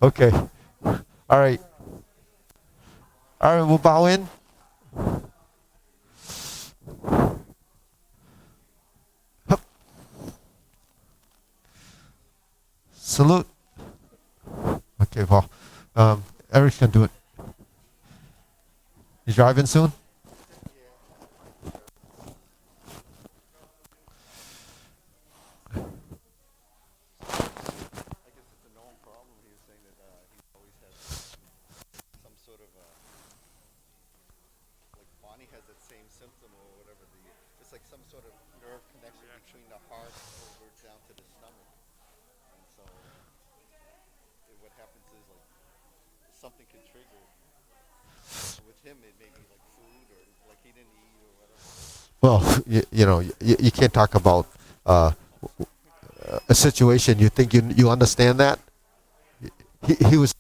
Okay. All right. All right, we'll bow in. Hup. Salute. Okay, Paul. Eric's gonna do it. You driving soon? Well, you can't talk about uh, a situation you think you understand that. He was.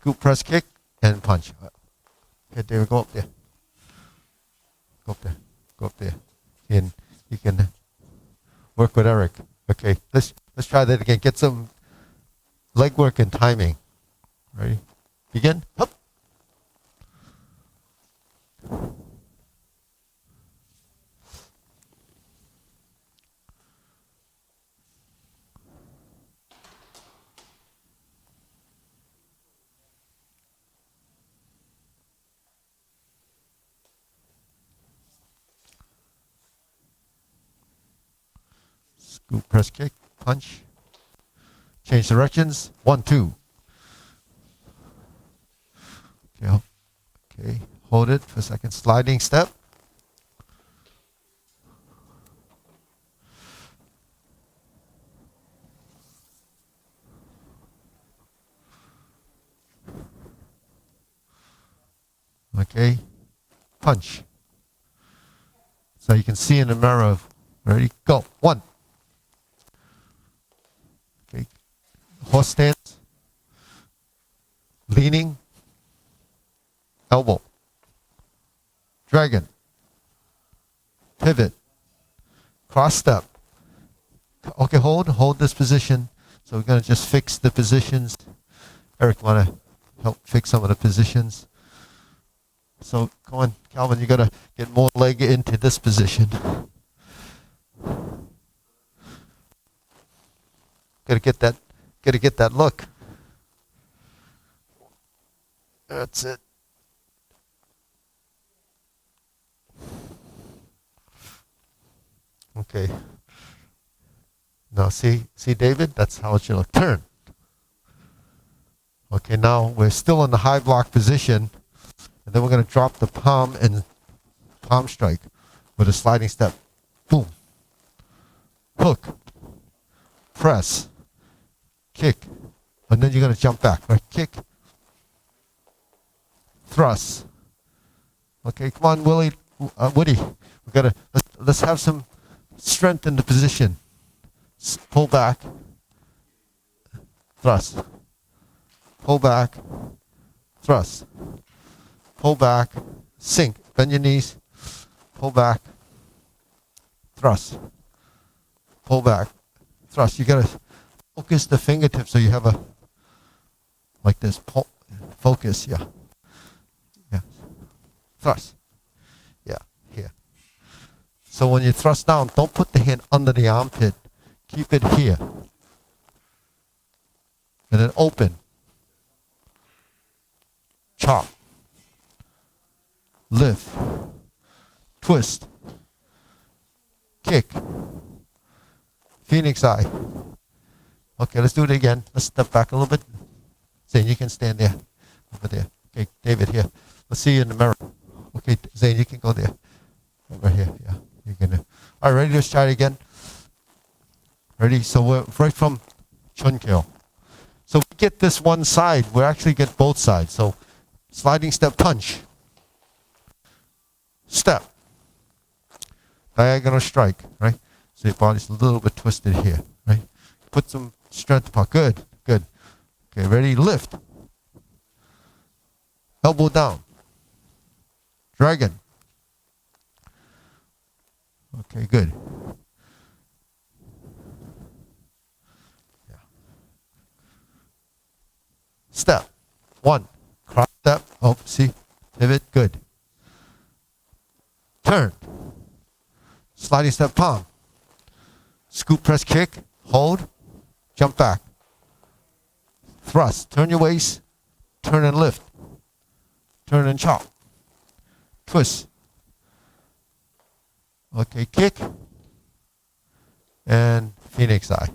Scoop, press, kick, and punch. Okay, David, go up there. Go up there. Go up there. And you can work with Eric. Okay, let's try that again. Get some leg work and timing. Ready? Begin. Hup. Scoop, press, kick, punch. Change directions. 1, 2. Okay, okay. Hold it for a second. Sliding step. Okay. Punch. So you can see in the mirror. Ready? Go. 1. Okay. Horse stance. Leaning. Elbow. Dragon. Pivot. Cross step. Okay, hold this position. So we're going to just fix the positions. Eric, want to help fix some of the positions? So come on, Calvin, you got to get more leg into this position. Got to get that look. That's it. Okay. Now see David? That's how it should look. Turn. Okay, now we're still in the high block position. And then we're going to drop the palm and palm strike with a sliding step. Boom. Hook. Press. Kick. And then you're going to jump back. Right? Kick. Thrust. Okay, come on, Woody. We got to let's have some strength in the position. Pull back. Thrust. Pull back. Thrust. Pull back. Sink. Bend your knees. Pull back. Thrust. Pull back. Thrust. You got to focus the fingertips so you have a, like this. Focus, yeah. Yeah. Thrust. Yeah, here. So when you thrust down, don't put the hand under the armpit. Keep it here. And then open. Chop. Lift. Twist. Kick. Phoenix eye. Okay, let's do it again. Let's step back a little bit. Zane, you can stand there. Over there. Okay, David, here. Let's see you in the mirror. Okay, Zane, you can go there. Over here, yeah. You're gonna. All right, ready? Let's try it again. Ready? So we're right from Chun Kyo. So we get this one side. We actually get both sides. So sliding step punch. Step. Diagonal strike, right? So your body's a little bit twisted here, right? Put some strength upon. Good, good. Okay, ready? Lift. Elbow down. Dragon. Okay, good. Yeah. Step. 1. Cross step. Oh, see? Pivot. Good. Turn. Sliding step palm. Scoop, press, kick. Hold. Jump back. Thrust. Turn your waist. Turn and lift. Turn and chop. Twist. Okay, kick. And phoenix eye.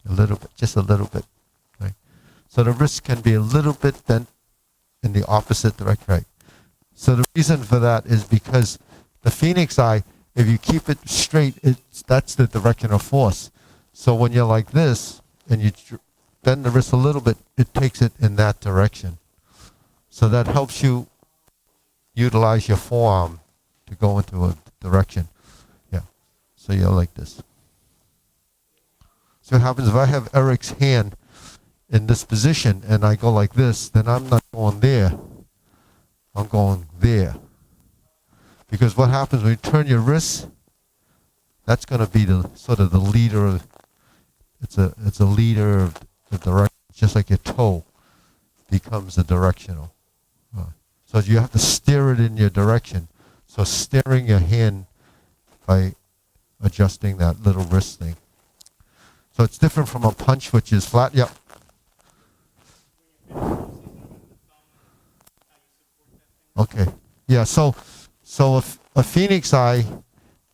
A little bit, just a little bit. Right? So the wrist can be a little bit bent in the opposite direction. Right? So the reason for that is because the phoenix eye, if you keep it straight, that's the direction of force. So when you're like this and you bend the wrist a little bit, it takes it in that direction. So that helps you utilize your forearm to go into a direction. Yeah. So you're like this. So what happens if I have Eric's hand in this position and I go like this, then I'm not going there. I'm going there. Because what happens when you turn your wrist, that's going to be the sort of the leader of, it's a leader of the direction, just like your toe becomes the directional. So you have to steer it in your direction. So steering your hand by adjusting that little wrist thing. So it's different from a punch, which is flat. Yep. Okay. Yeah. So if a phoenix eye,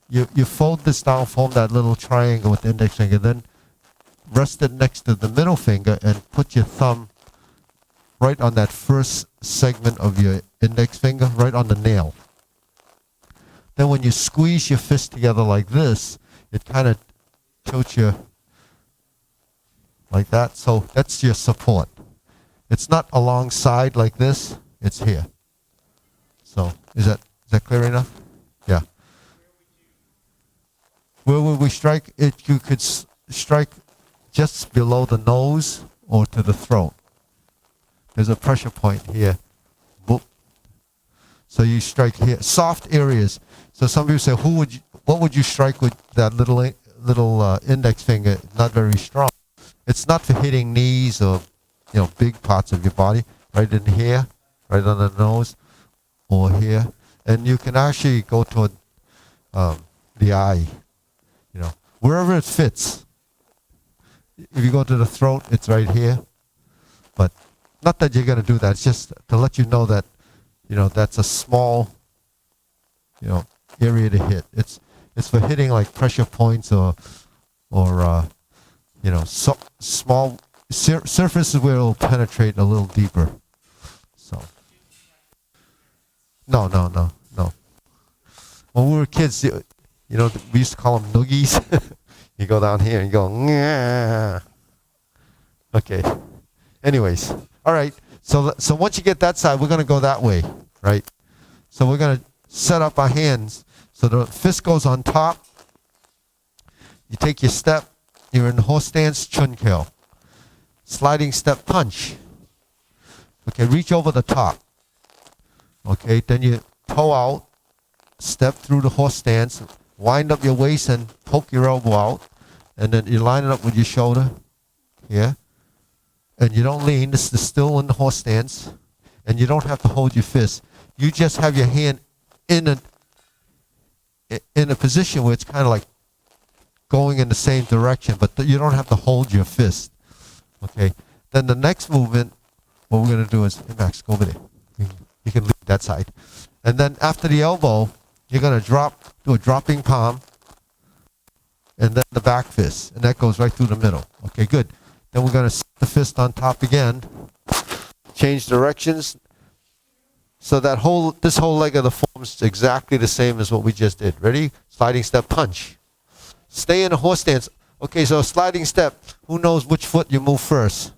you fold this down, form that little triangle with the index finger, then rest it next to the middle finger and put your thumb right on that first segment of your index finger, right on the nail. Then when you squeeze your fist together like this, it kind of tilts you like that. So that's your support. It's not alongside like this, it's here. So is that clear enough? Yeah. Where would we strike it? You could strike just below the nose or to the throat. There's a pressure point here. Boop. So you strike here. Soft areas. So some people say, what would you strike with that little index finger? Not very strong. It's not for hitting knees or big parts of your body. Right in here, right on the nose, or here, and you can actually go toward the eye. Wherever it fits. If you go to the throat, it's right here. But not that you're going to do that. It's just to let you know that, that's a small, area to hit. It's for hitting like pressure points or small surfaces where it'll penetrate a little deeper. So. No. When we were kids, we used to call them noogies. You go down here and you go, Nyah. Okay. Anyways, all right. So once you get that side, we're going to go that way, right? So we're going to set up our hands. So the fist goes on top. You take your step. You're in the horse stance, chun kyo. Sliding step punch. Okay, reach over the top. Okay, then you toe out, step through the horse stance, wind up your waist and poke your elbow out, and then you line it up with your shoulder here. And you don't lean. This is still in the horse stance. And you don't have to hold your fist. You just have your hand in a position where it's kind of like going in the same direction, but you don't have to hold your fist. Okay. Then the next movement, what we're going to do is, hey Max, go over there. You can leave that side. And then after the elbow, you're going to do a dropping palm, and then the back fist. And that goes right through the middle. Okay, good. Then we're going to set the fist on top again. Change directions. So this whole leg of the form is exactly the same as what we just did. Ready? Sliding step punch. Stay in a horse stance. Okay, so sliding step. Who knows which foot you move first?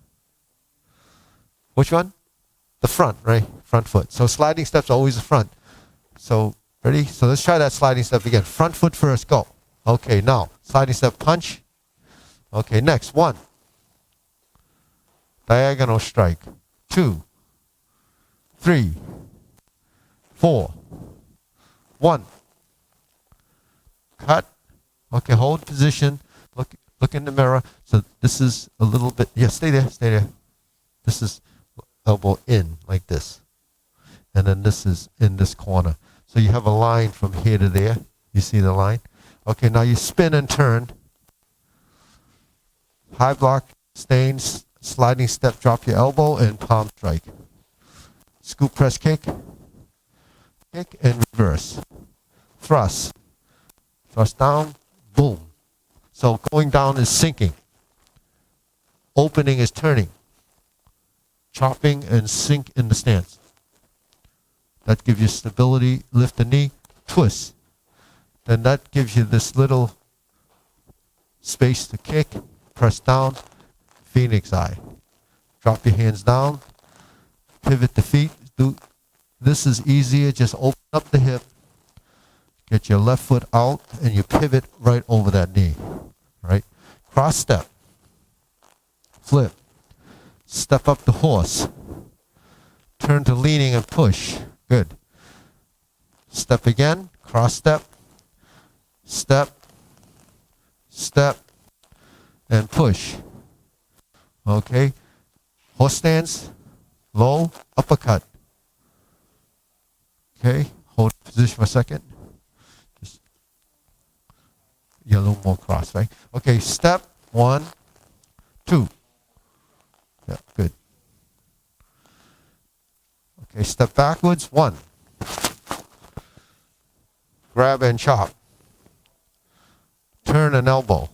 Which one? The front, right? Front foot. So sliding step's always the front. So, ready? So let's try that sliding step again. Front foot first, go. Okay, now, sliding step punch. Okay, next, 1. Diagonal strike. 2, 3, 4, 1. Cut. Okay, hold position. Look in the mirror. So this is a little bit, stay there. This is elbow in, like this. And then this is in this corner. So you have a line from here to there. You see the line? Okay, now you spin and turn. High block, stains, sliding step, drop your elbow, and palm strike. Scoop, press, kick, and reverse. Thrust. Thrust down, boom. So going down is sinking. Opening is turning. Chopping and sink in the stance. That gives you stability. Lift the knee, twist. Then that gives you this little space to kick, press down, phoenix eye. Drop your hands down, pivot the feet. This is easier. Just open up the hip, get your left foot out, and you pivot right over that knee. Right? Cross step. flip. Step up the horse. Turn to leaning and push. Good. Step again, cross step, step, step, and push. Okay. Horse stance, low, uppercut. Okay, hold position for a second. Just a little more cross, right? Okay, step, 1, 2. Yeah, good. Okay, step backwards, 1. Grab and chop. Turn an elbow.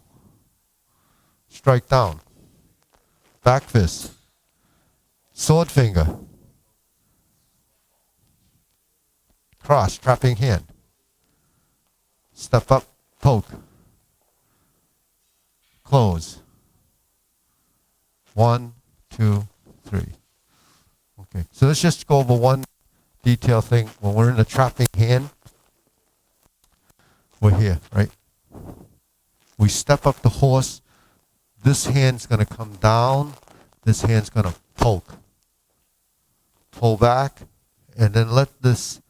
Strike down. Back fist. Sword finger. Cross, trapping hand. Step up, poke. Close. 1, 2, 3. Okay, so let's just go over one detail thing. When we're in the trapping hand, we're here, right? We step up the horse. This hand's going to come down. This hand's going to poke. Pull back, and then let this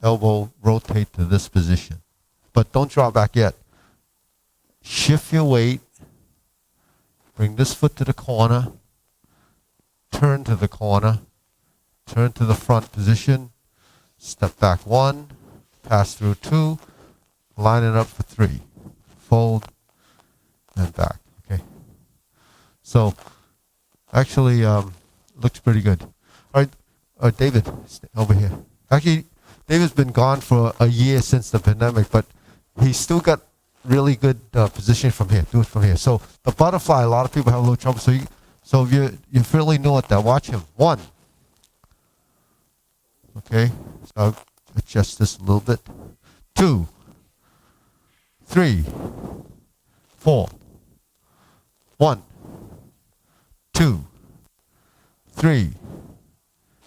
elbow rotate to this position. But don't draw back yet. Shift your weight. Bring this foot to the corner. Turn to the corner. Turn to the front position. Step back 1. Pass through 2. Line it up for 3. Fold and back. Okay. So actually looks pretty good. All right, David, over here. Actually, David's been gone for a year since the pandemic, but he's still got really good position from here. Do it from here. So the butterfly, a lot of people have a little trouble. So if you're fairly new at that, watch him. 1. Okay. So I'll adjust this a little bit. 2. 3, 4, 1, 2, 3,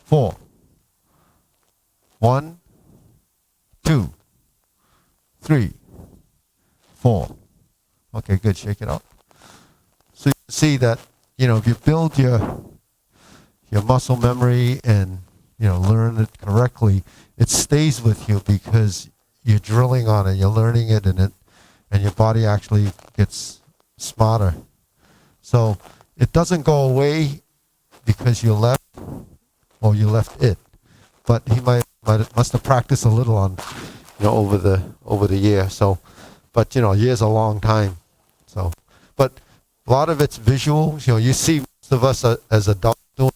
4, 1, 2, 3, 4. Okay, good. Shake it out. So you can see that, if you build your muscle memory and, learn it correctly, it stays with you because you're drilling on it, you're learning it, and your body actually gets smarter. So it doesn't go away because you left or you left it. But he must have practiced a little on over the year. So but a year's a long time. So but a lot of it's visual. You see most of us as adults doing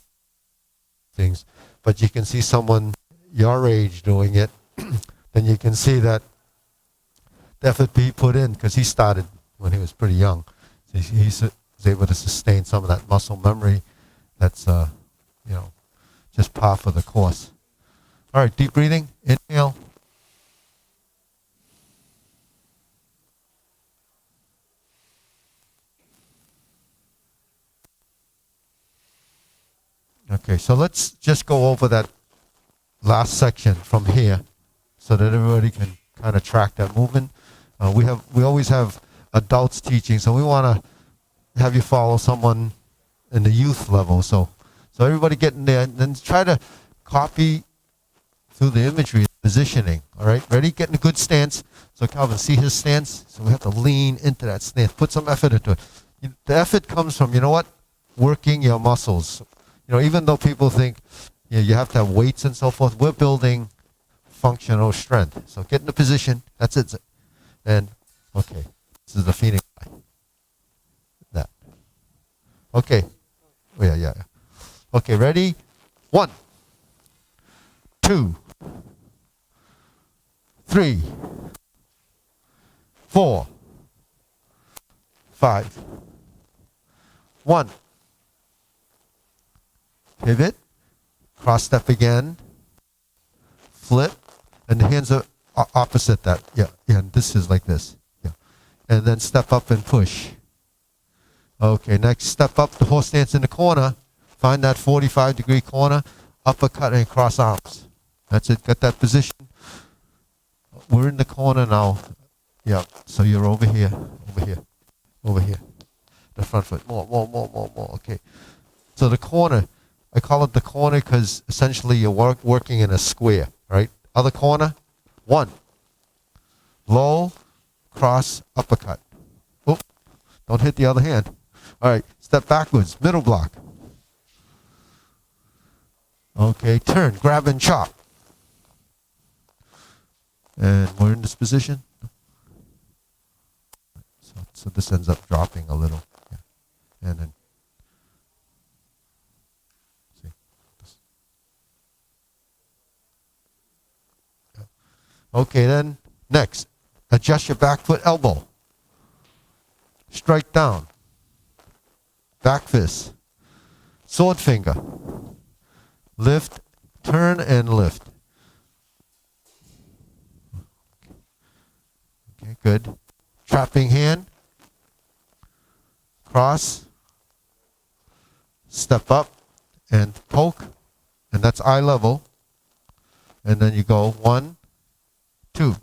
things, but you can see someone your age doing it, then you can see that the effort he put in, because he started when he was pretty young. So he's able to sustain some of that muscle memory that's, just par for the course. All right, deep breathing. Inhale. Okay, so let's just go over that last section from here so that everybody can kind of track that movement. We always have adults teaching, so we want to have you follow someone in the youth level. So everybody get in there and then try to copy through the imagery, positioning. All right, ready? Get in a good stance. So Calvin, see his stance? So we have to lean into that stance. Put some effort into it. The effort comes from, working your muscles. Even though people think you have to have weights and so forth, we're building functional strength. So get in a position. That's it. And, okay, this is the Phoenix guy. That. Okay. Oh, yeah. Okay, ready? 1, 2, 3, 4, 5. 1. Pivot. Cross step again. Flip. And the hands are opposite that. Yeah, and this is like this. Yeah. And then step up and push. Okay, next step up, the horse stance in the corner. Find that 45-degree corner. Uppercut and cross arms. That's it. Got that position. We're in the corner now. Yeah, so you're over here, over here, over here. the front foot. More. Okay. So the corner, I call it the corner because essentially you're working in a square, right? Other corner, 1. Low, cross, uppercut. Oh, don't hit the other hand. All right, step backwards, middle block. Okay, turn, grab and chop. And we're in this position. So this ends up dropping a little. Yeah. And then, see. Yeah. Okay, then next, adjust your back foot elbow. Strike down. Back fist. Sword finger. Lift, turn, and lift. Okay, good. Trapping hand. Cross. Step up and poke. And that's eye level. And then you go 1, 2,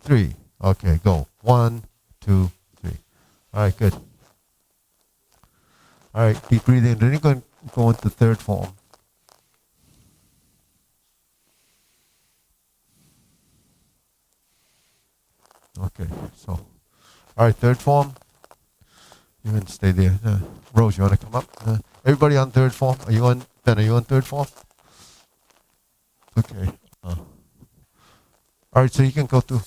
3. Okay, go. 1, 2, 3. All right, good. All right, deep breathing. Then you're going to go into third form. Okay, so, all right, third form. You can stay there. Rose, you want to come up? Everybody on third form? Are you on, Ben, are you on third form? Okay. All right, so you can go to,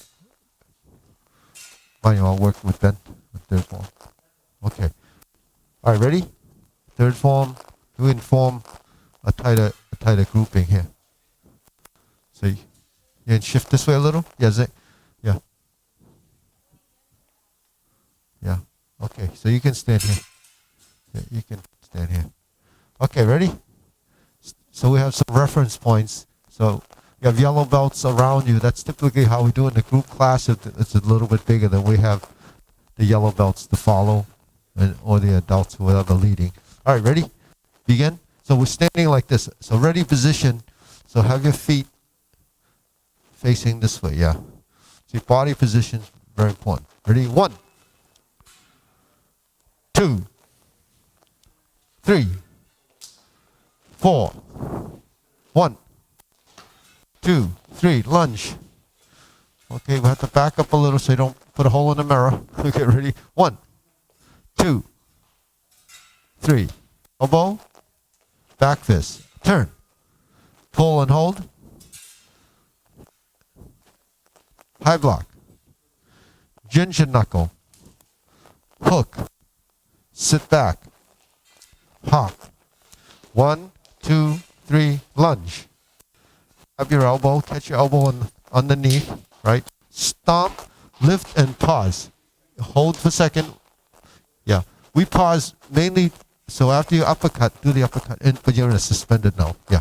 I'll work with Ben with third form. Okay. All right, ready? Third form, you can form a tighter grouping here. So you can shift this way a little? Yeah. Yeah. Okay, so you can stand here. Yeah, you can stand here. Okay, ready? So we have some reference points. So you have yellow belts around you. That's typically how we do in the group class. It's a little bit bigger than we have the yellow belts to follow, or the adults who are the leading. All right, ready? Begin. So we're standing like this. So ready position. So have your feet facing this way. Yeah. See, body position, very important. Ready? 1, 2, 3, 4. 1, 2, 3. Lunge. Okay, we have to back up a little so you don't put a hole in the mirror. Okay, ready? 1, 2, 3. Elbow. Back fist. Turn. Pull and hold. High block. Ginger knuckle. Hook. Sit back. Hop. 1, 2, 3. Lunge. Grab your elbow. Catch your elbow underneath. Right? Stomp. Lift and pause. Hold for a second. Yeah. We pause mainly, so after you uppercut, do the uppercut. But you're in a suspended now. Yeah.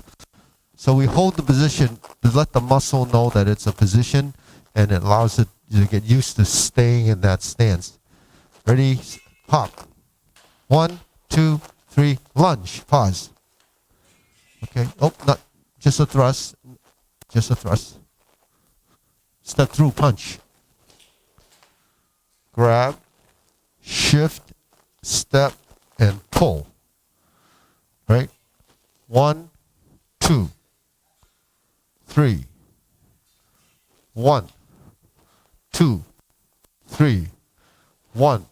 So we hold the position to let the muscle know that it's a position, and it allows it to get used to staying in that stance. Ready? Hop. 1, 2, 3. Lunge. Pause. Okay. Oh, not just a thrust. Just a thrust. Step through. Punch. Grab. Shift. Step and pull. Right? 1, 2, 3. 1, 2, 3. 1,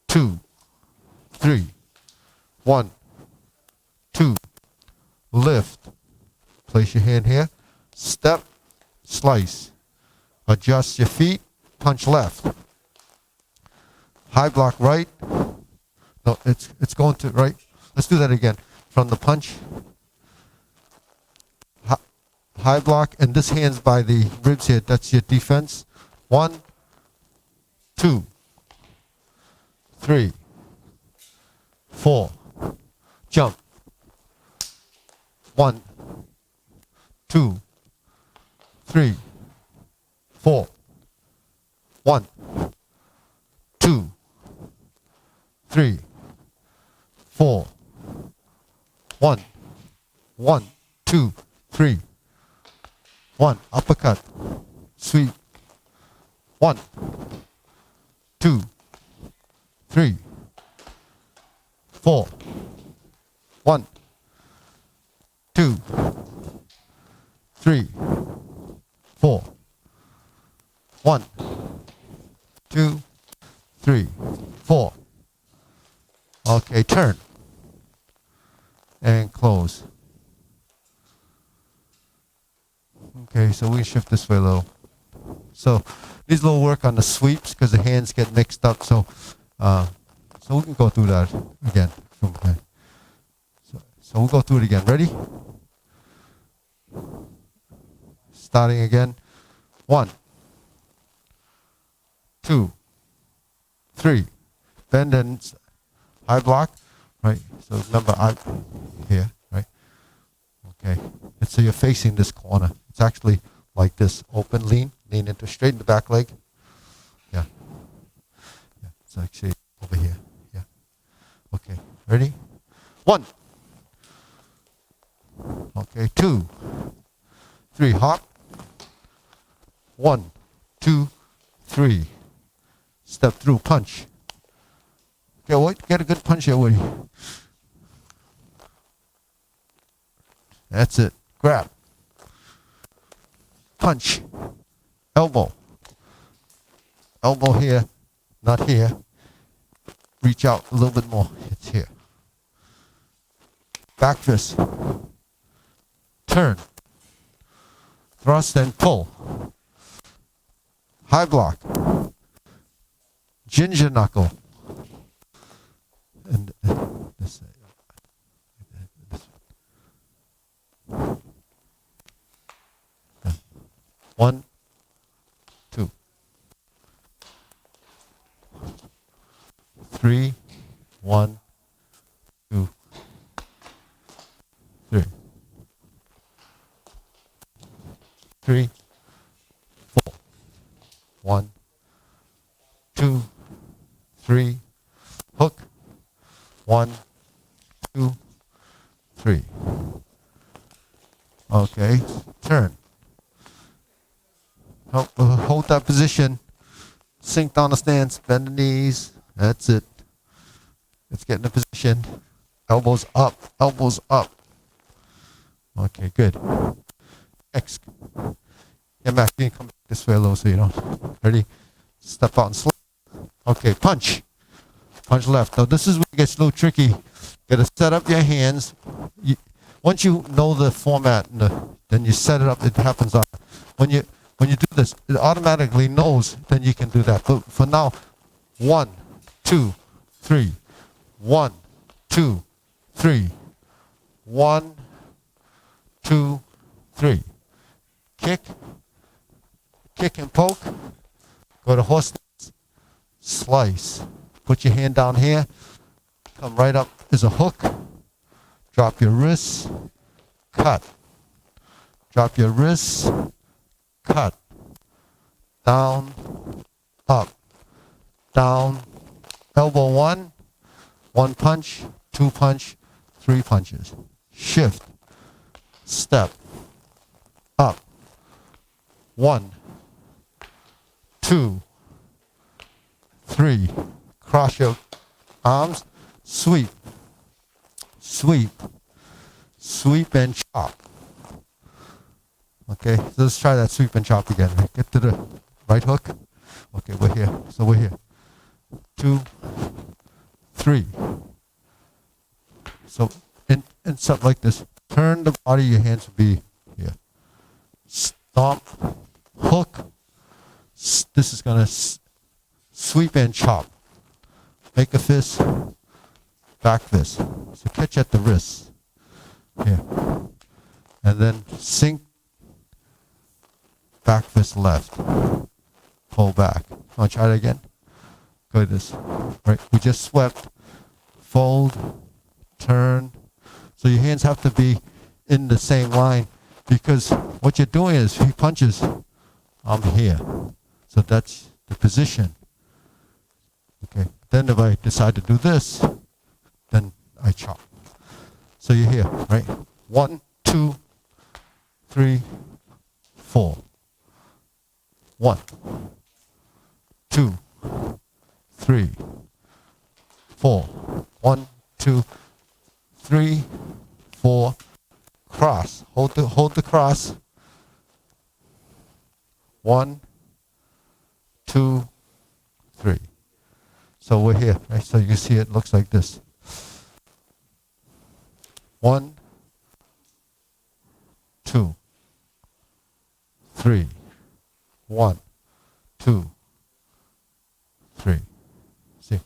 2, 3. 1, 2. Lift. Place your hand here. Step. Slice. Adjust your feet. Punch left. High block right. No, it's going to right. Let's do that again. From the punch. High block, and this hand's by the ribs here. That's your defense. 1, 2, 3, 4. Jump. 1, 2, 3, 4. 1, 2, 3, 4. 1, 1, 2, 3. 1. Uppercut. Sweep. 1, 2, 3, 4. 1, 2, 3, 4. 1, 2, 3, 4. Okay, turn. And close. Okay, so we shift this way a little. So needs a little work on the sweeps because the hands get mixed up. So we can go through that again. Okay. So we'll go through it again. Ready? Starting again. 1, 2, 3. Bend and high block. Right. So remember, I'm here. Right. Okay. And so you're facing this corner. It's actually like this. Open, lean into straighten the back leg. Yeah. Yeah. It's actually over here. Yeah. Okay. Ready? 1. Okay. 2, 3. Hop. 1, 2, 3. Step through. Punch. Okay. Wait. Get a good punch here, Woody. That's it. Grab. Punch. Elbow. Elbow here, not here. Reach out a little bit more. It's here. Back fist. Turn. Thrust and pull. High block. Ginger knuckle. And this side. 1, 2, 3, 1, 2, 3, 3, 4, 1, 2, 3, hook, 1, 2, 3. Okay, turn. Hold that position. Sink down the stance. Bend the knees. That's it. Let's get in the position. Elbows up. Elbows up. Okay, good. Next. Get back. You can come back this way a little so you don't. Ready? Step out and slip. Okay, punch. Punch left. Now this is where it gets a little tricky. You gotta set up your hands. Once you know the format, then you set it up. It happens on. When you do this, it automatically knows. Then you can do that. But for now, 1, 2, 3. 1, 2, 3. 1, 2, 3. Kick. Kick and poke. Go to horse stance. Slice. Put your hand down here. Come right up. There's a hook. Drop your wrists. Cut. Drop your wrists. Cut. Down. Up. Down. Elbow 1. 1 punch. 2 punch. 3 punches. Shift. Step. Up. 1. 2. 3. Cross your arms. Sweep. Sweep. Sweep and chop. Okay, so let's try that sweep and chop again. Get to the right hook. Okay, we're here. So we're here. 2, 3. So in something like this, turn the body, your hands will be here. Stomp, hook. This is going to sweep and chop. Make a fist, back fist. So catch at the wrist. Here. And then sink. Back fist left. Pull back. Want to try it again? Go like this. Right. We just swept. Fold. Turn. So your hands have to be in the same line because what you're doing is he punches. I'm here. So that's the position. Okay. Then if I decide to do this, then I chop. So you're here, right? 1, 2, 3, 4. 1, 2, 3, 4. 1, 2, 3, 4. Cross. Hold the cross. 1, 2, 3. So we're here, right? So you see it looks like this. 1, 2, 3. 1, 2, 3. See?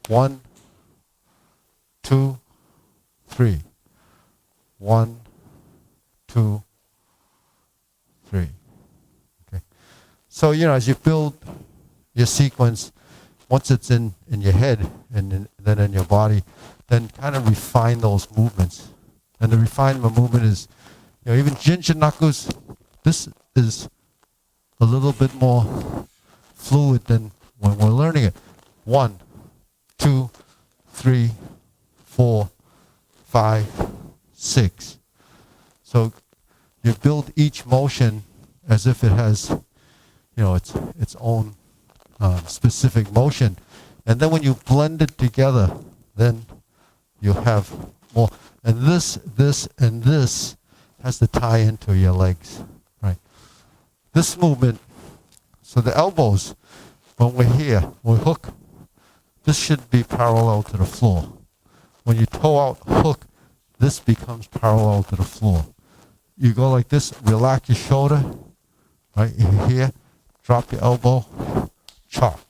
1, 2, 3. 1, 2, 3. Okay. So, as you build your sequence, once it's in your head and then in your body, then kind of refine those movements. And the refinement movement is, even ginger knuckles, this is a little bit more fluid than when we're learning it. 1, 2, 3, 4, 5, 6. So you build each motion as if it has, its own specific motion. And then when you blend it together, then you have more. And this, and this has to tie into your legs, right? This movement, so the elbows, when we're here, we hook, this should be parallel to the floor. When you toe out, hook, this becomes parallel to the floor. You go like this, relax your shoulder, right? You're here, drop your elbow, chop,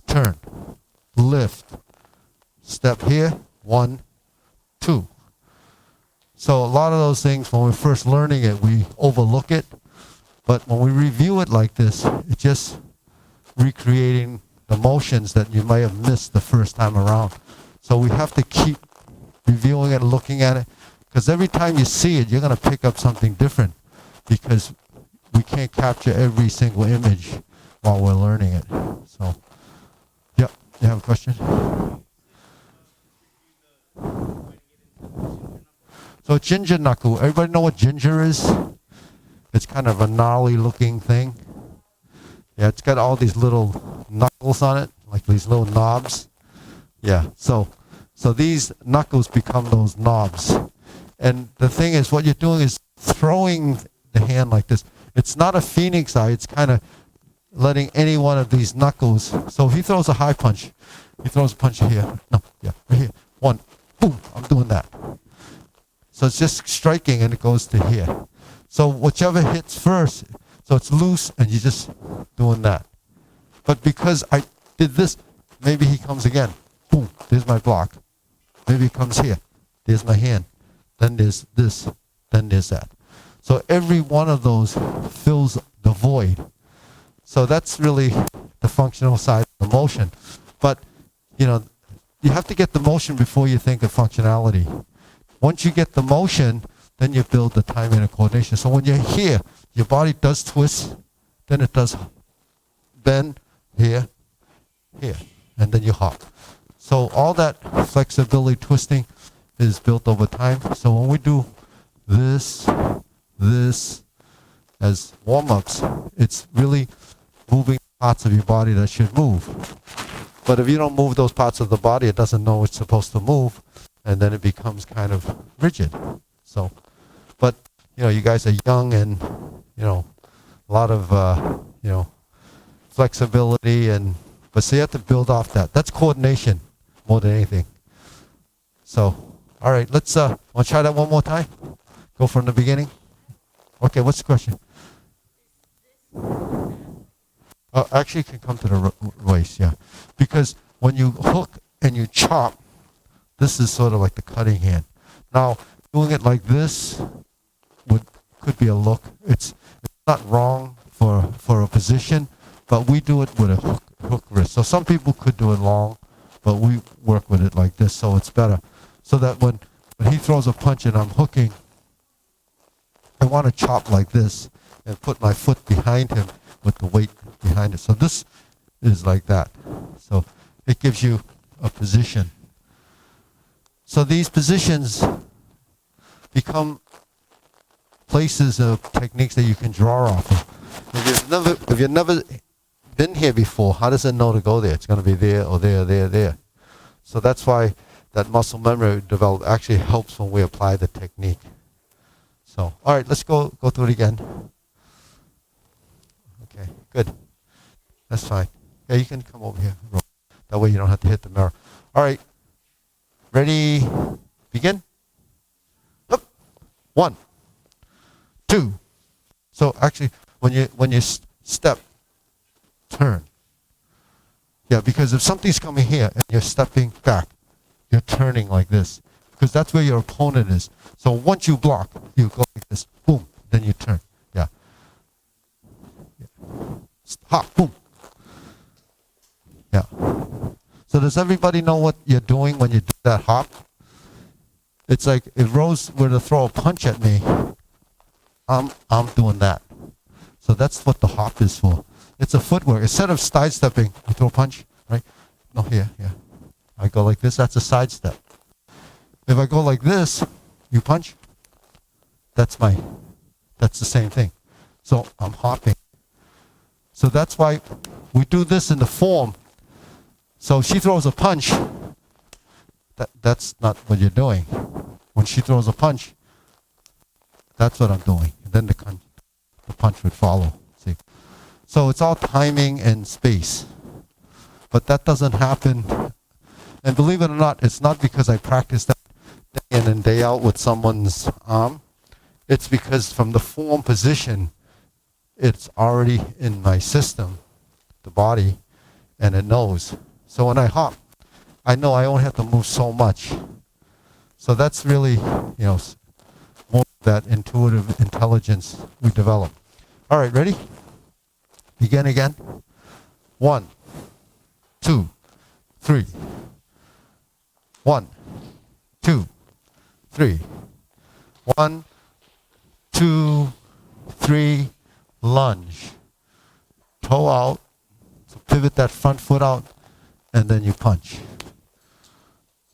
turn, lift, step here, 1, 2. So a lot of those things, when we're first learning it, we overlook it. But when we review it like this, it's just recreating the motions that you may have missed the first time around. So we have to keep reviewing it, looking at it, because every time you see it, you're going to pick up something different, because we can't capture every single image while we're learning it. So, yeah, you have a question? So ginger knuckle, everybody know what ginger is? It's kind of a gnarly looking thing. Yeah, it's got all these little knuckles on it, like these little knobs. Yeah, so these knuckles become those knobs. And the thing is, what you're doing is throwing the hand like this. It's not a phoenix eye, it's kind of letting any one of these knuckles. So if he throws a high punch, he throws a punch here. No, yeah, right here. 1, boom, I'm doing that. So it's just striking and it goes to here. So whichever hits first, so it's loose and you're just doing that. But because I did this, maybe he comes again. Boom, there's my block. Maybe he comes here. There's my hand. Then there's this. Then there's that. So every one of those fills the void. So that's really the functional side of the motion. But, you have to get the motion before you think of functionality. Once you get the motion, then you build the timing and coordination. So when you're here, your body does twist, then it does bend here, here, and then you hop. So all that flexibility, twisting is built over time. So when we do this as warm-ups, it's really moving parts of your body that should move. But if you don't move those parts of the body, it doesn't know it's supposed to move, and then it becomes kind of rigid. So, but, you guys are young and, a lot of, flexibility, but so you have to build off that. That's coordination more than anything. So, all right, let's, want to try that one more time? Go from the beginning? Okay, what's the question? Actually, it can come to the waist, yeah. Because when you hook and you chop, this is sort of like the cutting hand. Now, doing it like this could be a look. It's not wrong for a position, but we do it with a hook wrist. So some people could do it long, but we work with it like this, so it's better. So that when he throws a punch and I'm hooking, I want to chop like this and put my foot behind him with the weight behind it. So this is like that. So it gives you a position. So these positions become places of techniques that you can draw off of. If you've never been here before, how does it know to go there? It's going to be there or there, there, there. So that's why that muscle memory develop actually helps when we apply the technique. So, all right, let's go through it again. Okay, good. That's fine. Yeah, you can come over here. That way you don't have to hit the mirror. All right, ready, begin. Up. 1, 2. So actually, when you step, turn. Yeah, because if something's coming here and you're stepping back, you're turning like this, because that's where your opponent is. So once you block, you go like this, boom, then you turn. Yeah. Hop, boom. Yeah. So does everybody know what you're doing when you do that hop? It's like if Rose were to throw a punch at me, I'm doing that. So that's what the hop is for. It's a footwork. Instead of side stepping, you throw a punch, right? No, here. I go like this, that's a side step. If I go like this, you punch, that's the same thing. So I'm hopping. So that's why we do this in the form. So she throws a punch, that's not what you're doing. When she throws a punch, that's what I'm doing. And then the punch would follow. See? So it's all timing and space. But that doesn't happen. And believe it or not, it's not because I practice that day in and day out with someone's arm. It's because from the form position, it's already in my system, the body, and it knows. So when I hop, I know I only have to move so much. So that's really, more of that intuitive intelligence we develop. All right, ready? Begin again. 1, 2, 3. 1, 2, 3. 1, 2, 3. Lunge. Toe out. So pivot that front foot out, and then you punch.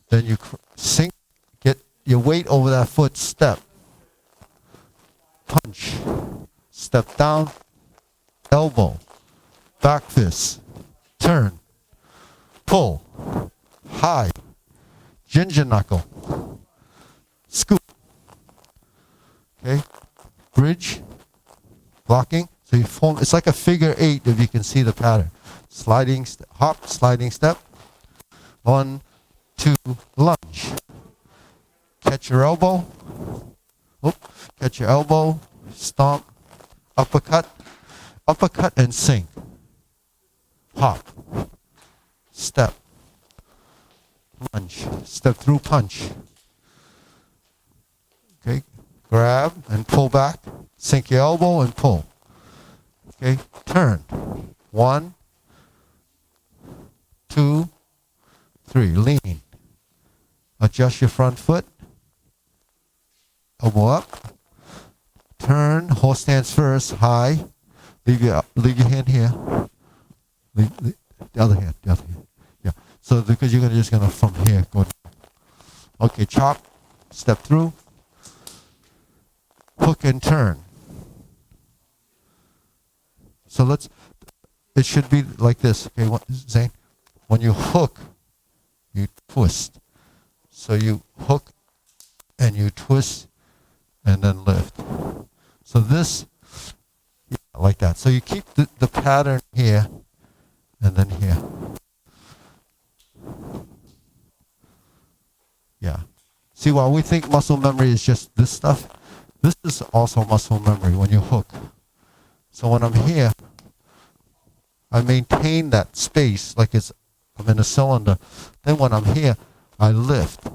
Then you sink, get your weight over that foot, step. Punch. Step down, elbow, back fist, turn, pull, high, ginger knuckle, scoop. Okay, bridge, blocking. So you form, it's like a figure 8 if you can see the pattern. Sliding, hop, sliding step. 1, 2, lunge. Catch your elbow. Oop, catch your elbow, stomp, uppercut, and sink. Hop, step, lunge, step through punch. Okay, grab and pull back, sink your elbow and pull. Okay, turn. 1, 2, 3, lean. Adjust your front foot, elbow up. Turn, horse stance first, high. Leave your hand here. Leave the other hand. Yeah. So because you're just gonna from here go down. Okay, chop, step through, hook and turn. So it should be like this. Okay, Zane? When you hook, you twist. So you hook and you twist and then lift. So this, like that. So you keep the pattern here and then here. Yeah. See, while we think muscle memory is just this stuff, this is also muscle memory when you hook. So when I'm here, I maintain that space like I'm in a cylinder. Then when I'm here, I lift.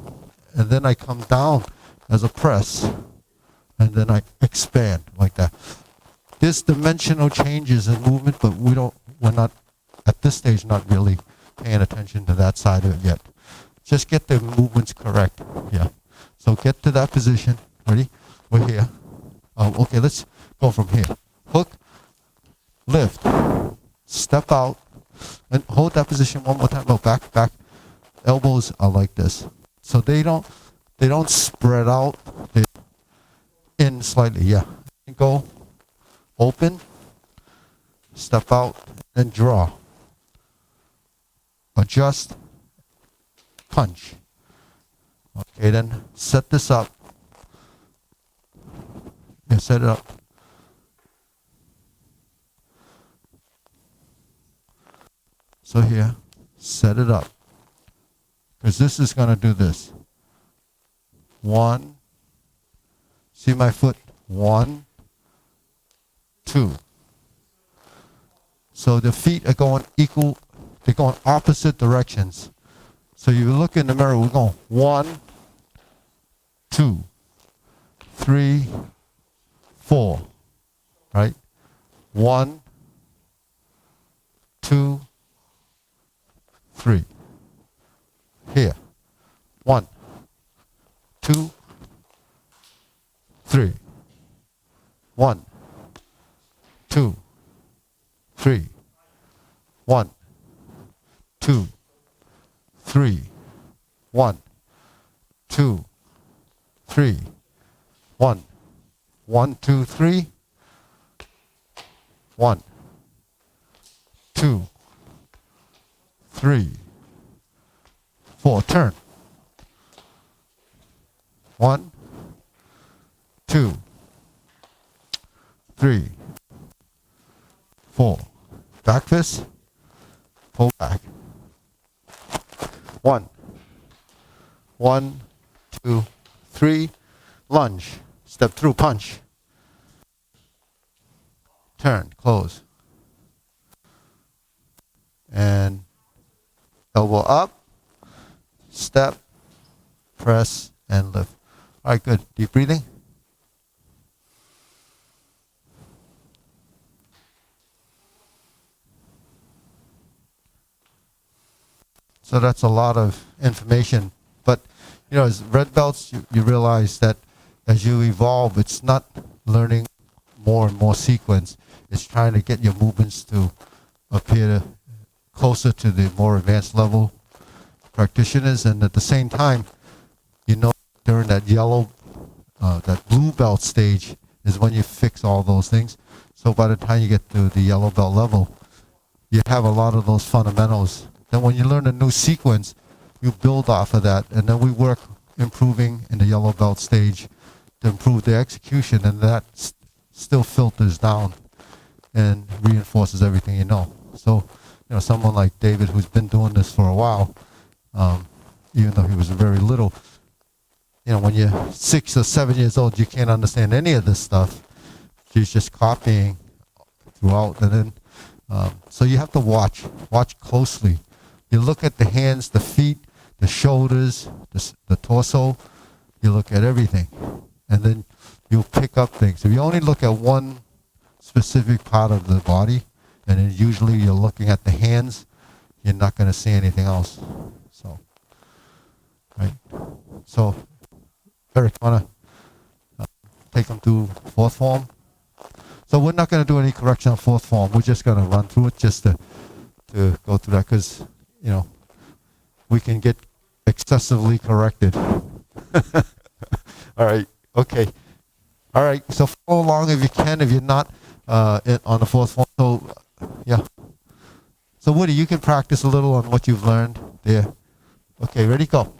And then I come down as a press. And then I expand like that. There's dimensional changes in movement, but we're not, at this stage, not really paying attention to that side of it yet. Just get the movements correct. Yeah. So get to that position. Ready? We're here. Okay, let's go from here. Hook, lift, step out, and hold that position one more time. No, back. Elbows are like this. So they don't spread out. They in slightly, yeah. Go, open, step out, and draw. Adjust, punch. Okay, then set this up. Yeah, set it up. So here, set it up. Because this is going to do this. 1. See my foot? 1, 2. So the feet are going equal, they're going opposite directions. So you look in the mirror, we're going 1, 2, 3, 4. Right? 1, 2, 3. Here. 1, 2, 3. 1, 2, 3. 1, 2, 3. 1, 2, 3. 1, 1, 2, 3. 1, 2, 3, 4. Turn. 1, 2, 3, 4. Back fist. Pull back. 1, 1, 2, 3. Lunge. Step through. Punch. Turn. Close. And elbow up. Step. Press. And lift. All right, good. Deep breathing. So that's a lot of information. But, you know, as red belts, you realize that as you evolve, it's not learning more and more sequence. It's trying to get your movements to appear closer to the more advanced level practitioners. And at the same time, you know, during that yellow, that blue belt stage is when you fix all those things. So by the time you get to the yellow belt level, you have a lot of those fundamentals. Then when you learn a new sequence, you build off of that. And then we work improving in the yellow belt stage to improve the execution. And that still filters down and reinforces everything you know. So, you know, someone like David, who's been doing this for a while, even though he was very little, you know, when you're 6 or 7 years old, you can't understand any of this stuff. She's just copying throughout. And then, so you have to watch closely. You look at the hands, the feet, the shoulders, the torso. You look at everything. And then you'll pick up things. If you only look at one specific part of the body, and then usually you're looking at the hands, you're not going to see anything else. So, right? So, Eric, want to take them to fourth form? So we're not going to do any correction on fourth form. We're just going to run through it just to go through that because, you know, we can get excessively corrected. All right. Okay. All right. So follow along if you can. If you're not on the fourth form. So, yeah. So Woody, you can practice a little on what you've learned there. Okay. Ready? Go.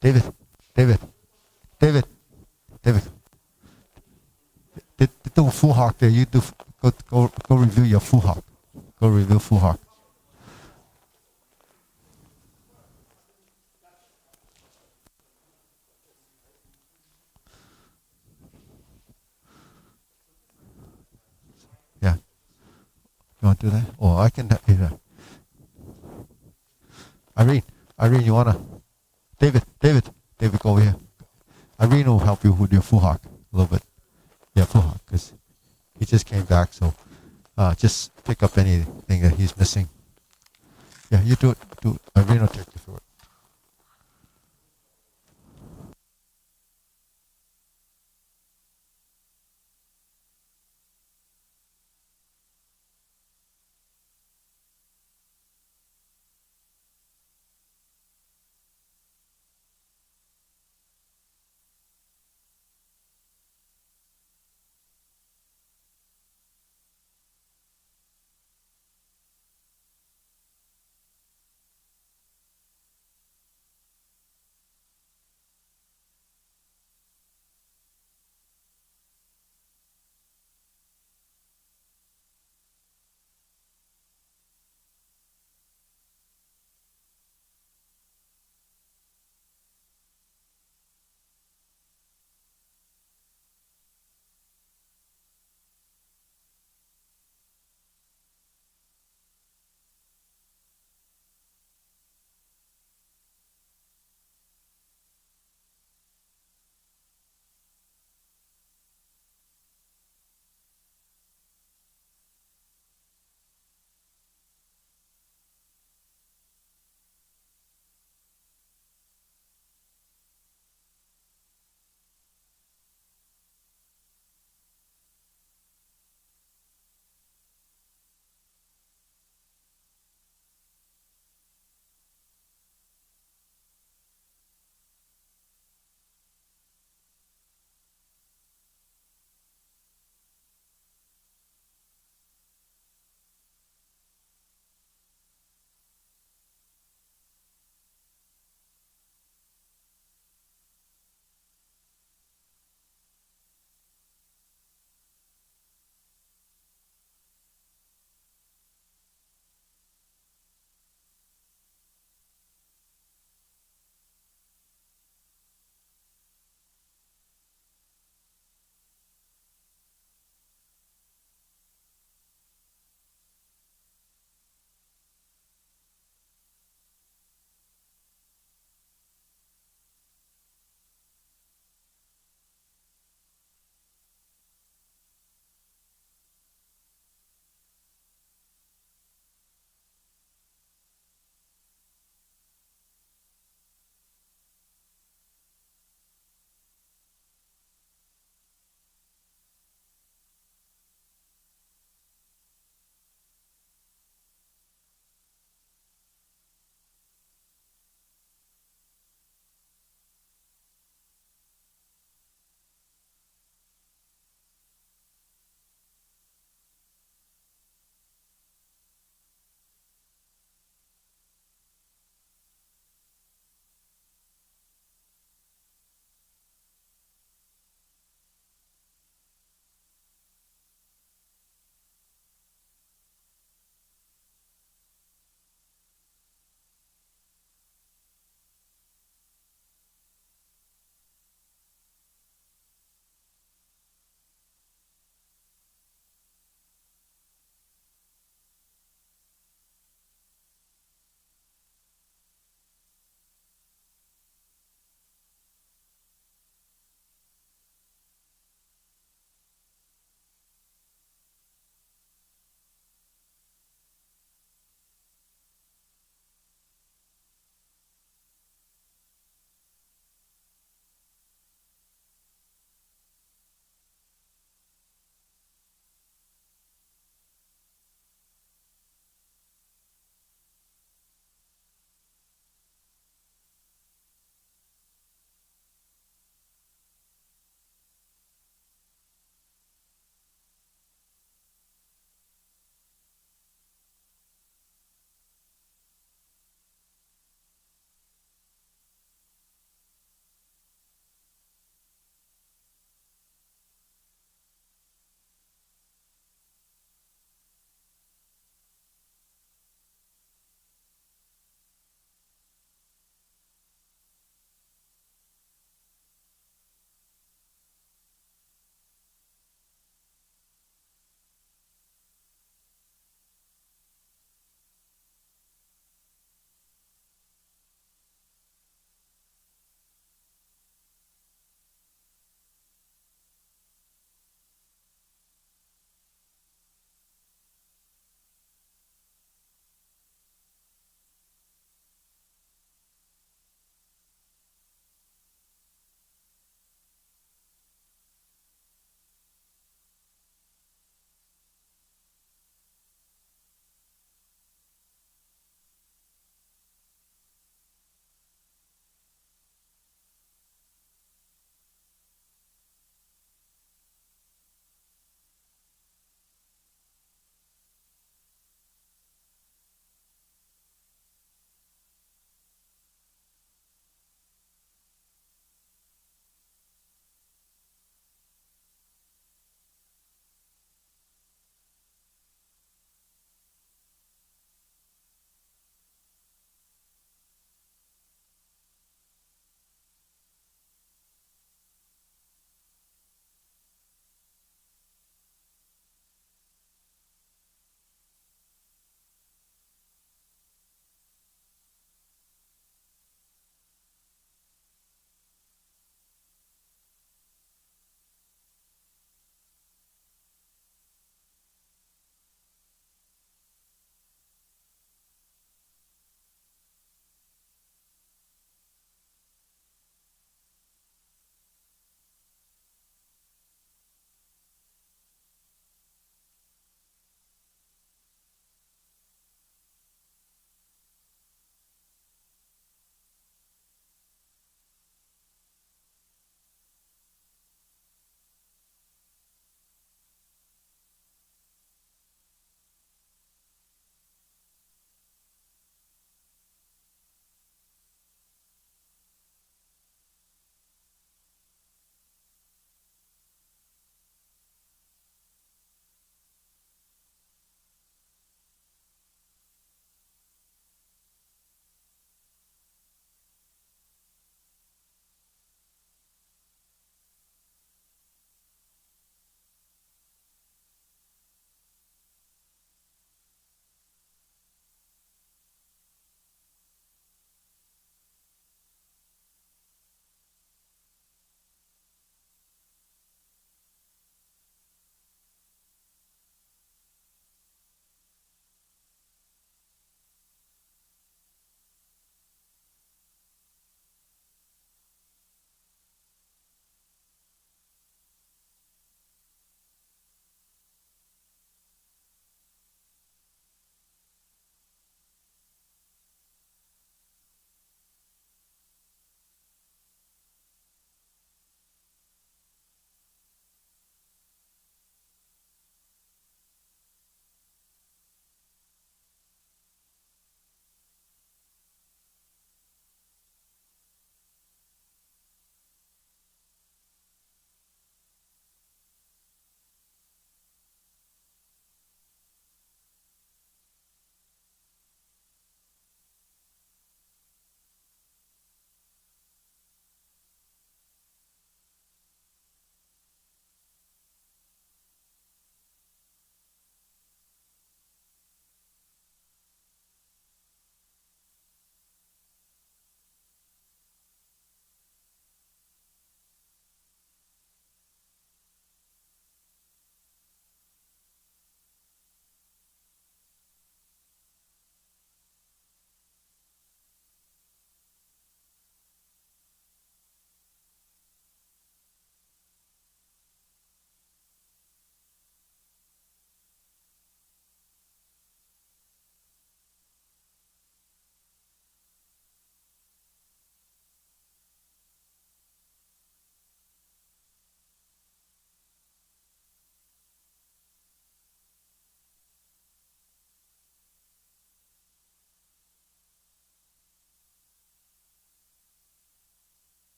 David. Do full hawk there. You do go review your full hawk. Go review full hawk. Yeah. You want to do that? Oh, I can help you there. Irene, you wanna? David, go over here. Irene will help you with your full hawk a little bit. Yeah, full hawk, because he just came back, so just pick up anything that he's missing. Yeah, you do it. Irene will take you through it.